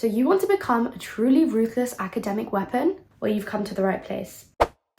So you want to become a truly ruthless academic weapon? Well, you've come to the right place.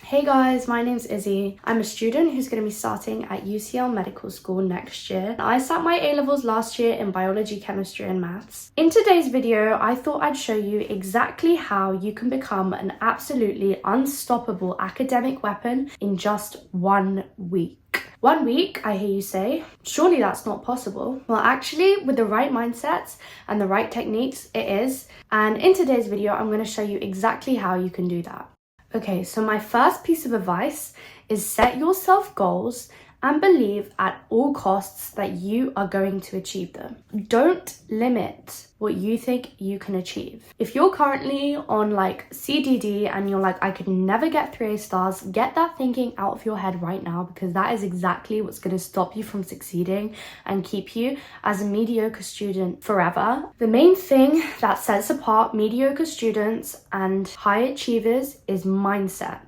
Hey guys, my name's Izzy. I'm a student who's going to be starting at UCL Medical School next year. I sat my A-levels last year in biology, chemistry and maths. In today's video, I thought I'd show you exactly how you can become an absolutely unstoppable academic weapon in just 1 week. 1 week, I hear you say. Surely that's not possible. Well, actually, with the right mindsets and the right techniques, it is. And in today's video, I'm going to show you exactly how you can do that. Okay, so my first piece of advice is set yourself goals and believe at all costs that you are going to achieve them. Don't limit what you think you can achieve. If you're currently on like CDD and you're like, I could never get 3 A stars, get that thinking out of your head right now, because that is exactly what's going to stop you from succeeding and keep you as a mediocre student forever. The main thing that sets apart mediocre students and high achievers is mindset.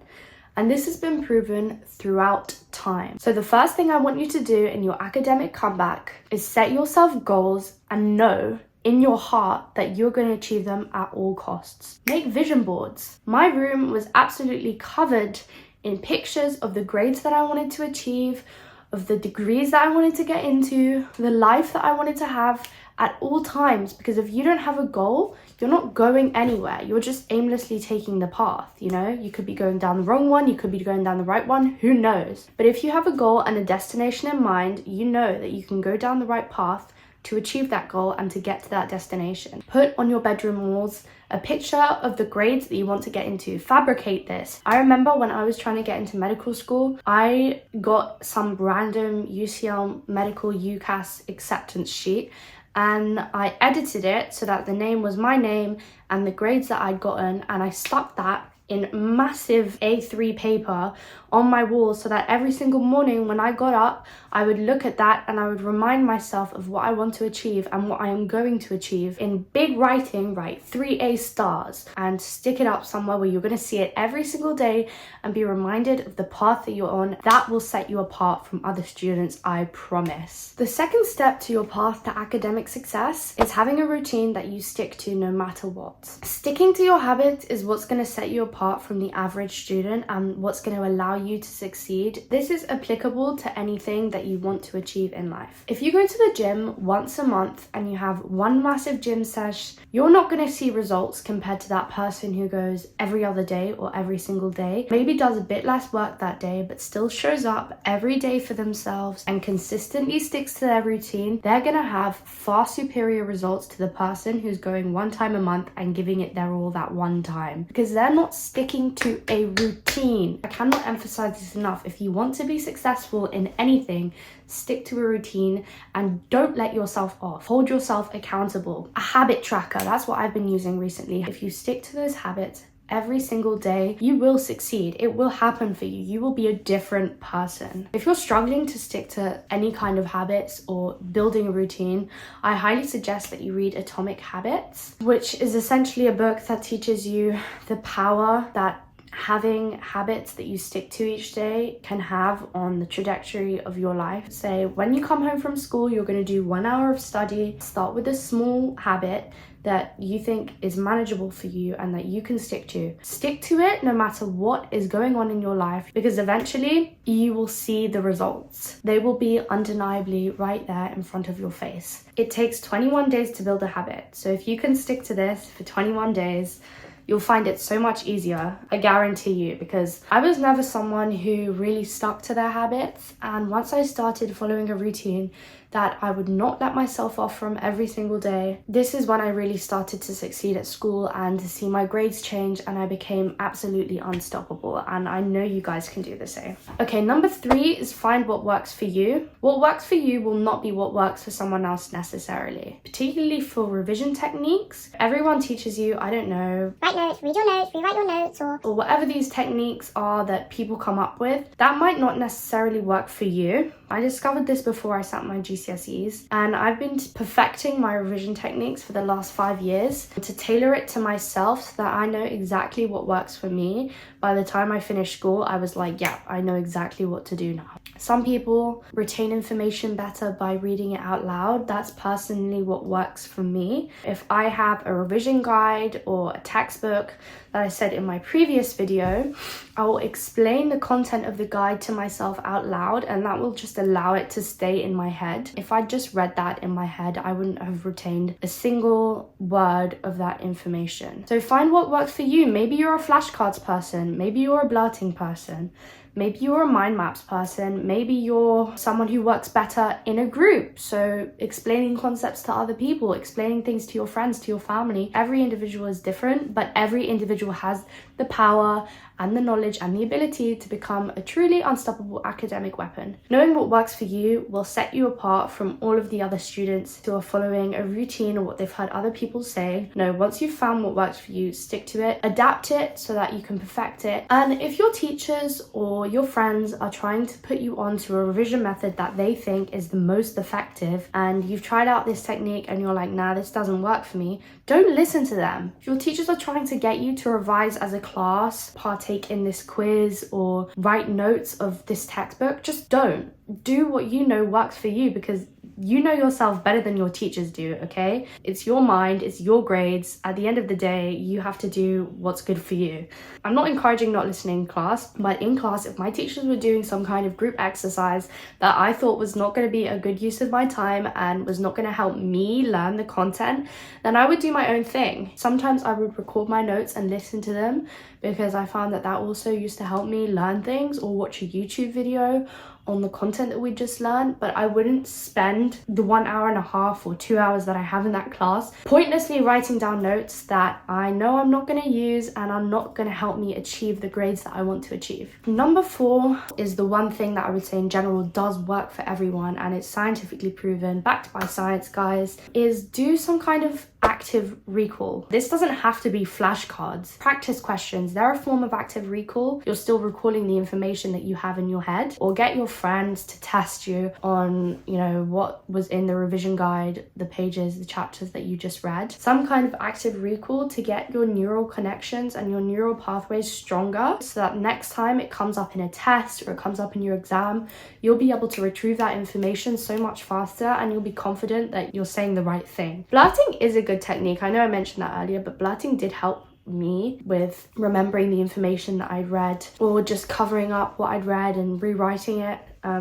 And this has been proven throughout time. So the first thing I want you to do in your academic comeback is set yourself goals and know in your heart that you're going to achieve them at all costs. Make vision boards. My room was absolutely covered in pictures of the grades that I wanted to achieve, of the degrees that I wanted to get into, the life that I wanted to have at all times. Because if you don't have a goal, you're not going anywhere. You're just aimlessly taking the path, you know? You could be going down the wrong one, you could be going down the right one, who knows? But if you have a goal and a destination in mind, you know that you can go down the right path to achieve that goal and to get to that destination. Put on your bedroom walls a picture of the grades that you want to get into. Fabricate this. I remember when I was trying to get into medical school, I got some random UCL medical UCAS acceptance sheet and I edited it so that the name was my name and the grades that I'd gotten, and I stuck that in massive A3 paper on my wall so that every single morning when I got up, I would look at that and I would remind myself of what I want to achieve and what I am going to achieve. In big writing, write 3 A stars and stick it up somewhere where you're going to see it every single day and be reminded of the path that you're on. That will set you apart from other students, I promise. The second step to your path to academic success is having a routine that you stick to no matter what. Sticking to your habits is what's going to set you apart from the average student and what's going to allow you to succeed. This is applicable to anything that you want to achieve in life. If you go to the gym once a month and you have one massive gym sesh, you're not going to see results compared to that person who goes every other day or every single day, maybe does a bit less work that day, but still shows up every day for themselves and consistently sticks to their routine. They're going to have far superior results to the person who's going 1 time a month and giving it their all that one time, because they're not sticking to a routine. I cannot emphasize this enough. If you want to be successful in anything, stick to a routine and don't let yourself off. Hold yourself accountable. A habit tracker, that's what I've been using recently. If you stick to those habits every single day, you will succeed. It will happen for you. You will be a different person. If you're struggling to stick to any kind of habits or building a routine, I highly suggest that you read Atomic Habits, which is essentially a book that teaches you the power that having habits that you stick to each day can have on the trajectory of your life. Say, when you come home from school, you're going to do 1 hour of study. Start with a small habit that you think is manageable for you and that you can stick to. Stick to it no matter what is going on in your life, because eventually you will see the results. They will be undeniably right there in front of your face. It takes 21 days to build a habit. So if you can stick to this for 21 days, you'll find it so much easier, I guarantee you, because I was never someone who really stuck to their habits. And once I started following a routine that I would not let myself off from every single day, this is when I really started to succeed at school and to see my grades change, and I became absolutely unstoppable. And I know you guys can do the same. Okay, number 3 is find what works for you. What works for you will not be what works for someone else necessarily, particularly for revision techniques. Everyone teaches you, I don't know, write notes, read your notes, rewrite your notes, or whatever these techniques are that people come up with. That might not necessarily work for you. I discovered this before I sat my GCSEs, and I've been perfecting my revision techniques for the last 5 years to tailor it to myself so that I know exactly what works for me. By the time I finished school, I was like, yeah, I know exactly what to do now. Some people retain information better by reading it out loud. That's personally what works for me. If I have a revision guide or a textbook that I said in my previous video, I will explain the content of the guide to myself out loud, and that will just allow it to stay in my head. If I just read that in my head, I wouldn't have retained a single word of that information. So find what works for you. Maybe you're a flashcards person, maybe you're a blurting person, maybe you're a mind maps person, maybe you're someone who works better in a group. So explaining concepts to other people, explaining things to your friends, to your family. Every individual is different, but every individual has the power and the knowledge and the ability to become a truly unstoppable academic weapon. Knowing what works for you will set you apart from all of the other students who are following a routine or what they've heard other people say. No, once you've found what works for you, stick to it, adapt it so that you can perfect it. And if your teachers or your friends are trying to put you onto a revision method that they think is the most effective, and you've tried out this technique and you're like, nah, this doesn't work for me, don't listen to them. If your teachers are trying to get you to revise as a class, partake in this quiz, or write notes of this textbook, just don't. Do what you know works for you, because you know yourself better than your teachers do, okay? It's your mind, it's your grades. At the end of the day, you have to do what's good for you. I'm not encouraging not listening in class, but in class, if my teachers were doing some kind of group exercise that I thought was not going to be a good use of my time and was not going to help me learn the content, then I would do my own thing. Sometimes I would record my notes and listen to them, because I found that also used to help me learn things, or watch a YouTube video on the content that we just learned. But I wouldn't spend the 1 hour and a half or 2 hours that I have in that class pointlessly writing down notes that I know I'm not going to use and are not going to help me achieve the grades that I want to achieve. Number 4 is the one thing that I would say in general does work for everyone, and it's scientifically proven, backed by science, guys, is do some kind of active recall. This doesn't have to be flashcards. Practice questions, they're a form of active recall. You're still recalling the information that you have in your head. Or get your friends to test you on, what was in the revision guide, the pages, the chapters that you just read. Some kind of active recall to get your neural connections and your neural pathways stronger, so that next time it comes up in a test or it comes up in your exam, you'll be able to retrieve that information so much faster, and you'll be confident that you're saying the right thing. Blurting is a good technique. I know I mentioned that earlier, but blurting did help me with remembering the information that I'd read, or just covering up what I'd read and rewriting it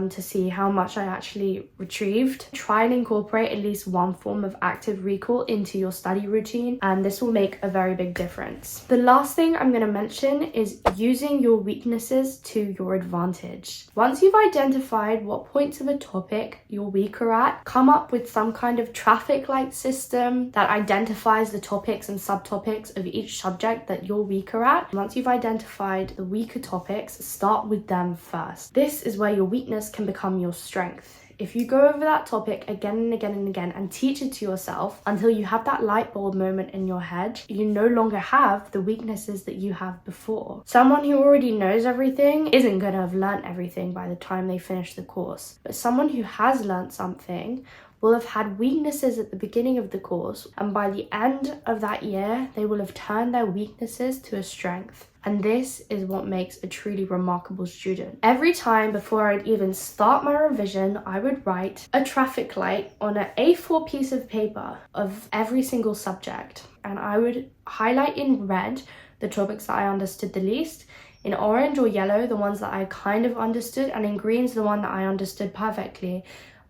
to see how much I actually retrieved. Try and incorporate at least one form of active recall into your study routine, and this will make a very big difference. The last thing I'm going to mention is using your weaknesses to your advantage. Once you've identified what points of a topic you're weaker at, come up with some kind of traffic light system that identifies the topics and subtopics of each subject that you're weaker at. Once you've identified the weaker topics, start with them first. This is where your weakness can become your strength. If you go over that topic again and again and again and teach it to yourself until you have that light bulb moment in your head, you no longer have the weaknesses that you have before. Someone who already knows everything isn't going to have learnt everything by the time they finish the course. But someone who has learnt something will have had weaknesses at the beginning of the course, and by the end of that year, they will have turned their weaknesses to a strength. And this is what makes a truly remarkable student. Every time before I'd even start my revision, I would write a traffic light on an A4 piece of paper of every single subject. And I would highlight in red the topics that I understood the least, in orange or yellow the ones that I kind of understood, and in green the one that I understood perfectly,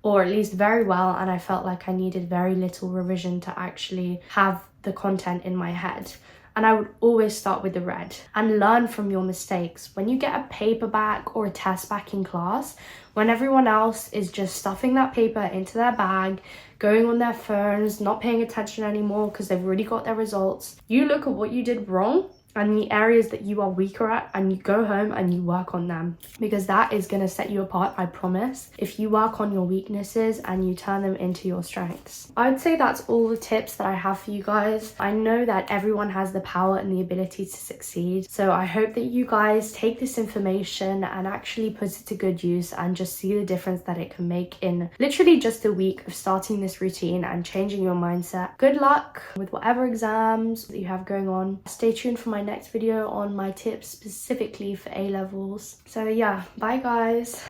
or at least very well, and I felt like I needed very little revision to actually have the content in my head. And I would always start with the red and learn from your mistakes. When you get a paper back or a test back in class, when everyone else is just stuffing that paper into their bag, going on their phones, not paying attention anymore because they've already got their results, you look at what you did wrong and the areas that you are weaker at, and you go home and you work on them, because that is going to set you apart, I promise, if you work on your weaknesses and you turn them into your strengths. I'd say that's all the tips that I have for you guys. I know that everyone has the power and the ability to succeed, so I hope that you guys take this information and actually put it to good use and just see the difference that it can make in literally just a week of starting this routine and changing your mindset. Good luck with whatever exams that you have going on. Stay tuned for my next video on my tips specifically for A-levels. So yeah, bye guys.